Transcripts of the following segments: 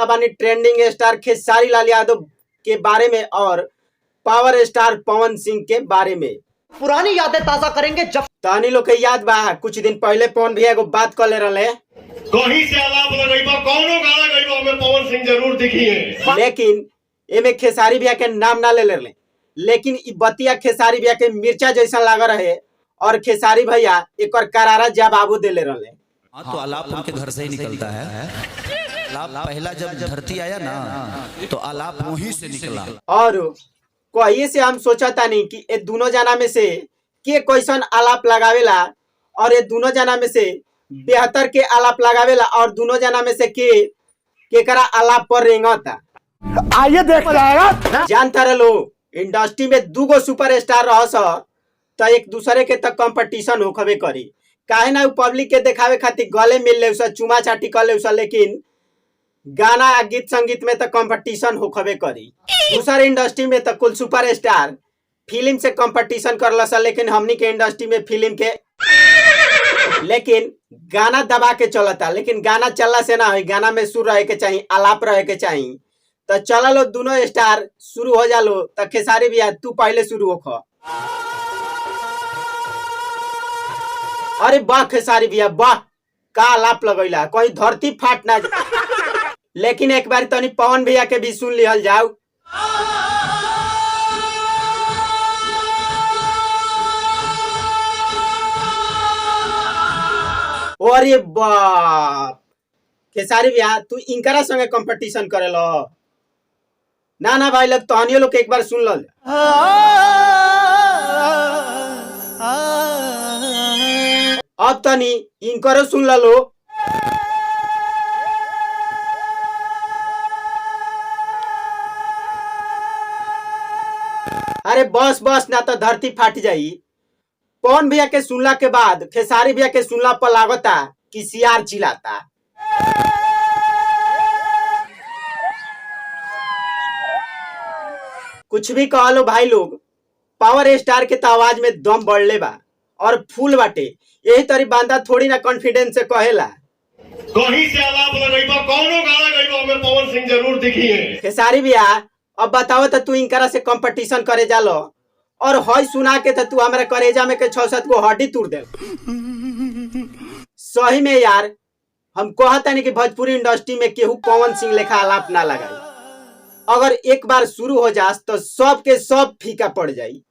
वाला बानी trending star Khesari Lal Yadav के बारे में और पावर स्टार पवन सिंह के बारे में। पुरानी यादें ताजा करेंगे जब तहनी लोग के याद बा कुछ दिन पहले पवन भैया एगो बात कर ले रहे, कहीं से आलाप लगइबा कौनो गाना गइबा हमें पवन सिंह जरूर दिखी है, लेकिन एमे खेसारी भैया के नाम ना ले रहे। लेकिन इ बतिया खेसारी भैया के मिर्चा जैसा लगा रहे और खेसारी भैया एक करारा जवाब दे ले रहे। तो आलाप उनके घर से ही निकलता है। आलाप पहला जब धरती आया ना तो आलाप वहीं से निकला। और कहीं से हम सोचा था नहीं कि ये दोनों जना में से के कैसन आलाप लगावेला और ये दोनों जना में से बेहतर के आलाप लगावेला और दोनों जना में से केकरा आलाप पर रेंगता। आइए देख जाएगा। जानता रहो इंडस्ट्री में दूगो सुपरस्टार रहस तो एक दूसरे के तक कंपटीशन होखबे करी। काहे ना पब्लिक के देखावे खातिर गले मिल ले चुमा चाटी कर ले, लेकिन गाना गीत संगीत में तो कंपटीशन होखबे करी। दूसरे इंडस्ट्री में तो कुल सुपरस्टार फिल्म से कंपटीशन करलस, लेकिन हमनी के इंडस्ट्री में फिल्म के लेकिन गाना दबा के चलता। लेकिन गाना चलला से ना, गाना में सुर रहे के चाहिए, आलाप रहे के चाहिए। तो चला लो दोनों स्टार शुरू हो जालो। तो खेसारी भैया तू पहले शुरू हो। अरे वाह खेसारी भैया वाह, का आलाप लगैला, कोई धरती फाट ना। लेकिन एक बार तनी पवन भैया के भी सुन लिहल जाओ। अरे बाप खेसारी भैया तू इनकरा संगे कंपटीशन करेलो ना ना भाई, लग तहनियो लोग एक बार सुन लो। अब तनी इनकरो सुन लो। अरे बस बस ना तो धरती फाट जाई। पवन भैया के सुनला के बाद खेसारी भैया के सुनला पर लागता कि सियार चिल्लाता। कुछ भी कह लो भाई लोग, पावर स्टार के तो आवाज में दम बढ़ले बा और फूल बाटे। यही तरी बांधा थोड़ी ना कॉन्फिडेंस से कहेला। कहीं से आलाप लगइबा कौनो गाना गइबा हमें पवन सिंह जरूर दिखी है। खेसारी भैया अब बताओ तो तू इनकरा से कंपटीशन करे जालो और हई सुना के तो तू हमारे करेजा में के 6-7 गो हड्डी तोड़ दे। सही में यार हम कहता नहीं कि भोजपुरी इंडस्ट्री में केहू पवन सिंह लेखा आलाप ना लगाई। अगर एक बार शुरू हो जास तो सब के सब फीका पड़ जाई।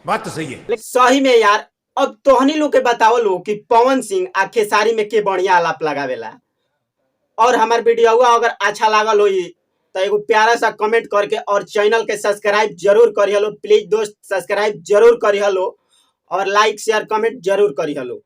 बात तो सही है। सही में यार अब तोहनी लोग के बताओ लो कि पवन सिंह आ खेसारी में के बढ़िया आलाप लगावेला। और हमार वीडियो अगर अच्छा लागल हो तो एगो प्यारा सा कमेंट करके और चैनल के सब्सक्राइब जरूर करिए लो। प्लीज दोस्त सब्सक्राइब जरूर करिए लो और लाइक शेयर कमेंट जरूर करिए लो।